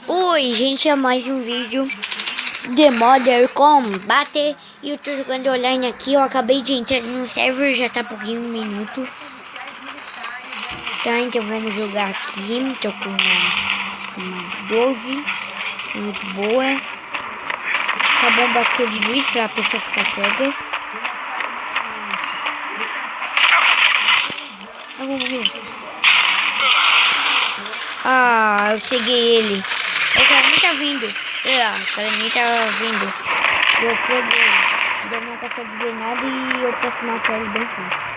Oi, gente, é mais um vídeo de Modern Combat. E eu tô jogando online aqui. Eu acabei de entrar no server, já tá pouquinho um minuto. Tá, então vamos jogar aqui. Tô com uma 12, muito boa. Essa bomba aqui é de luz pra pessoa ficar cega. Eu vou ver. Ah, eu ceguei ele. O cara nem tá vindo. O cara nem tá vindo. Eu ceguei ele. Ele não consegue ver nada e eu posso matar ele bem fácil.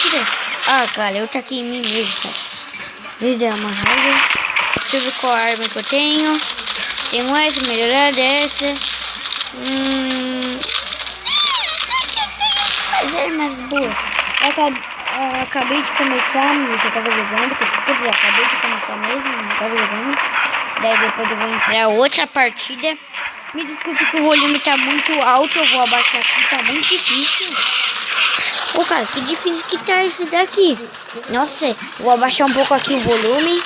Tira. Ah, cara, eu taquei em mim mesmo, cara. Ele deu uma raiva. Deixa eu ver qual arma que eu tenho. Tenho essa, melhorada essa. Mas é mais boa. Eu acabei de começar, eu tava jogando, porque eu acabei de começar mesmo, não tava jogando. Daí depois eu vou entrar outra partida. Me desculpe que o volume tá muito alto, eu vou abaixar aqui, tá muito difícil. Ô, cara, que difícil que tá esse daqui. Nossa, vou abaixar um pouco aqui o volume.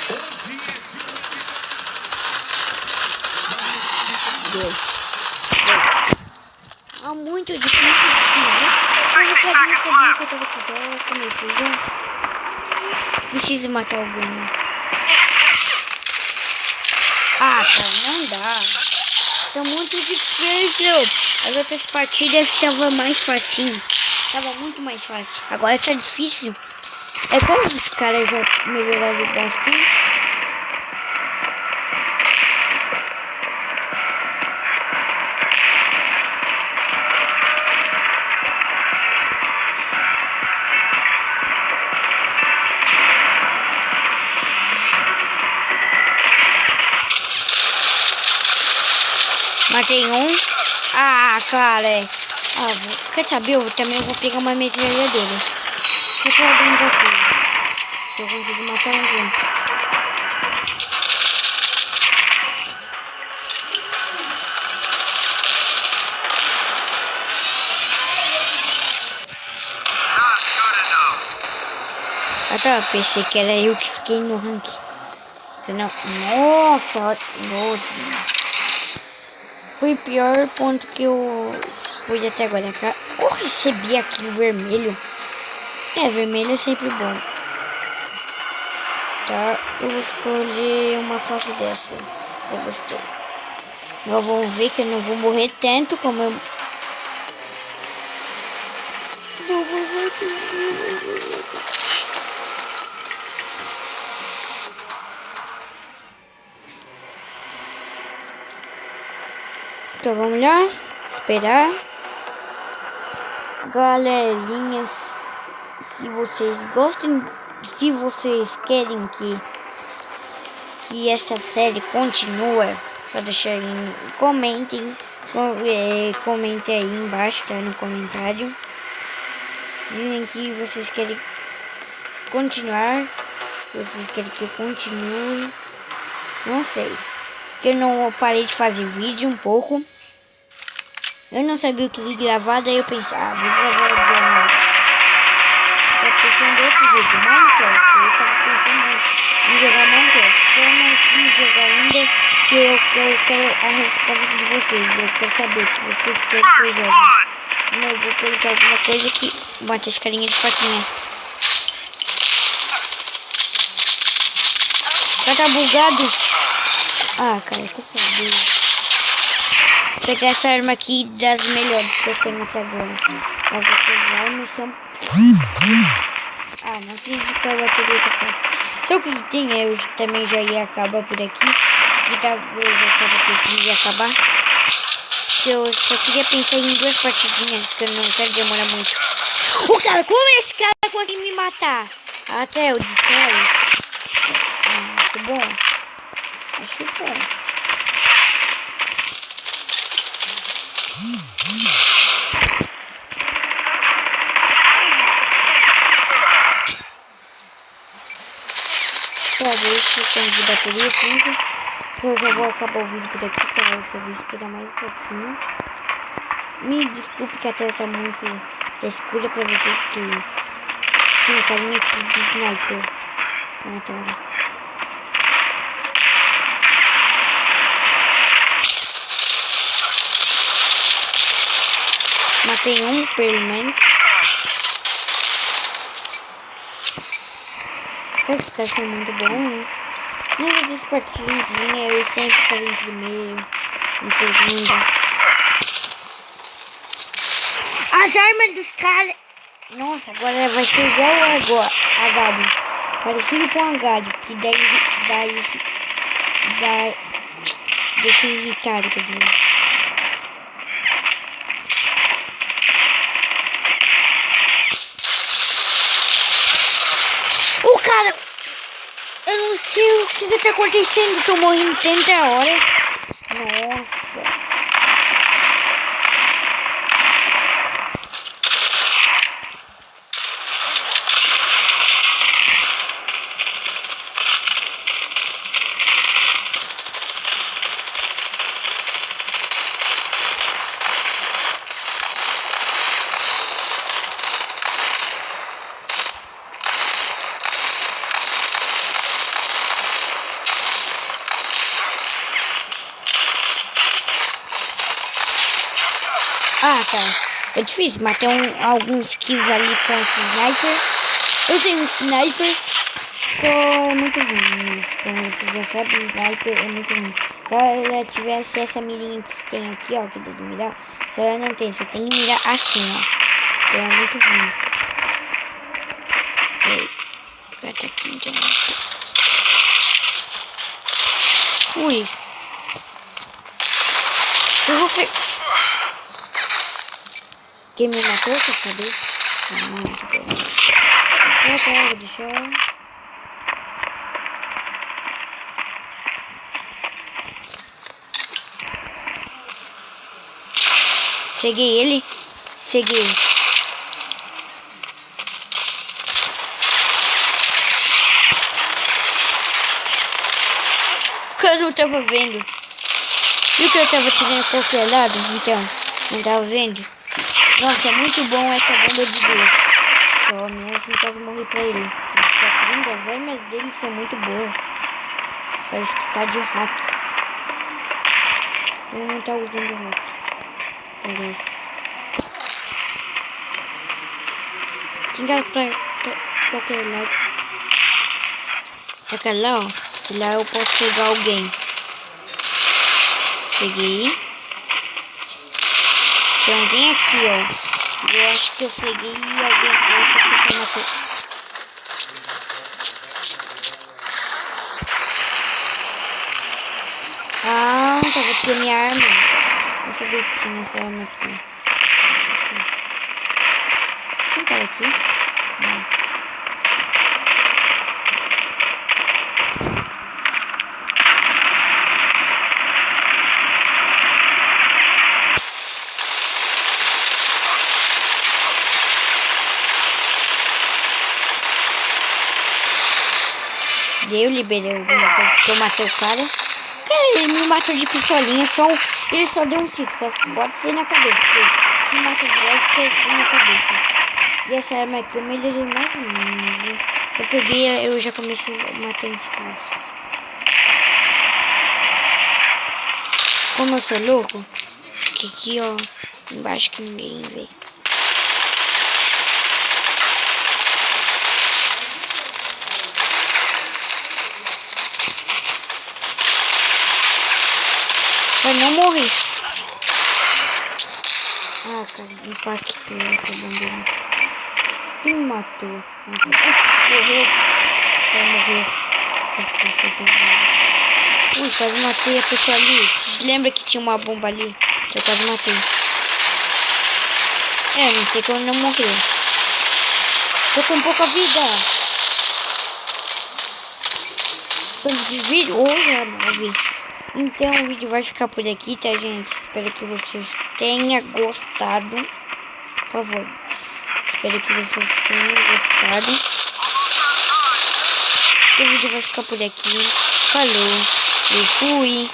É muito difícil. Eu acabei de saber que eu tava quiser, eu comecei já. Preciso matar alguém. Ah, cara, não dá. Tá muito difícil. As outras partidas estavam mais facinho. Tava muito mais fácil. Agora tá difícil. É como os caras já melhoraram bastante. Matei um. Ah, cara. Quer saber? Eu também vou pegar uma metralhadeira. Eu tô abrindo aqui. Eu consegui matar alguém. Ah, tá. Pensei que era eu que fiquei no ranking. Senão... Nossa. Foi o pior ponto que eu fui até agora. Eu recebi aqui vermelho. Vermelho é sempre bom. Tá, eu vou escolher uma fase dessa. Eu gostei. Nós vamos ver que eu não vou morrer tanto como eu... Então vamos lá, esperar. Galerinha, se vocês gostam, se vocês querem que essa série continue, só deixar aí, comentem, comentem aí embaixo, tá, no comentário. Dizem que vocês querem continuar, vocês querem que eu continue, não sei. Que eu não parei de fazer vídeo um pouco. Eu não sabia o que gravar, daí eu pensei, vou gravar o vídeo. Eu tô pensando em outro vídeo, Minecraft. Eu tava pensando em jogar Minecraft. Só não quis jogar ainda, que eu quero a resposta de vocês. Eu quero saber o que vocês querem que eu jogue. Mas eu vou colocar alguma coisa que bate as carinhas de faquinha. Já tá bugado. Ah, cara, quer saber? Vou pegar essa arma aqui das melhores que eu tenho até agora. Eu vou pegar a missão. Não acredito que a bateria tá fora. Só o que tem, eu também já ia acabar por aqui. E talvez eu tava pensando acabar. Eu só queria pensar em 2 partidinhas, porque eu não quero demorar muito. O cara, como esse cara conseguiu me matar? Até o destrói. Muito bom. Acho bom. Deixa eu ter de bateria 5. Eu já vou acabar o vídeo por aqui, para você ver, esperar mais um pouquinho. Me desculpe que a tela tá muito da escolha pra vocês que tinha carinha aqui de sniper. Mataram. Matei um, pelo menos. Esse tá sendo muito bom. Nessa das partidinhas eu sempre estava em primeiro, em segundo. As armas dos caras. Nossa, agora vai ser igual a Gabi. Parecido com a Gabi, que deixa irritado, quer dizer. O cara, eu não sei o que tá acontecendo, tô morrendo tanta hora. Nossa. Ah, tá. É difícil matar alguns kills ali com esse sniper. Eu tenho um sniper, só é muito ruim. Como vocês já sabem, sniper é muito ruim. Se ela tivesse essa mirinha que tem aqui, ó, que dá de mirar, se ela não tem, você tem que mirar assim, ó. Então é muito ruim. Vou pegar aqui então. Ui. Eu vou pegar. Quem me matou, quer saber? Não, deixa eu... Ceguei ele. Ceguei. O cara não tava vendo. Viu que eu tava tirando qualquer lado? Então, não tava vendo? Nossa, é muito bom essa bomba de Deus. Só mesmo assim quase morri pra ele. As armas dele são muito boas. Parece que tá de hack. Ele não tá usando hack. Parece. Tinha pra qualquer lado. Pra lá, ó. Que lá eu posso pegar alguém. Peguei. Tem alguém aqui, ó. Eu acho que eu peguei alguém que eu matei. Ah, tava tirando minha arma. Eu sabia que tinha essa arma aqui. Quem tá aqui? Não. Eu liberei eu matei o cara. Cara, ele me matou de pistolinha, ele só deu um tiro, só pode ser na cabeça. Porque me matou direto foi na cabeça. E essa arma aqui eu melhorei mais ou menos. Eu peguei, eu já comecei matando esse cara. Como eu sou louco, que aqui ó, embaixo que ninguém vê. Pra não morrer. Ah, cara, impactou essa bandeira. Quem me matou? Morreu. Vai morrer. Ui, quase matei a pessoa ali. Lembra que tinha uma bomba ali? Eu quase matei. Não sei como não morreu. Tô com pouca vida. Quanto de vida? Já 9. Então o vídeo vai ficar por aqui, tá, gente? Espero que vocês tenham gostado. Por favor. Espero que vocês tenham gostado. O vídeo vai ficar por aqui. Falou. E fui.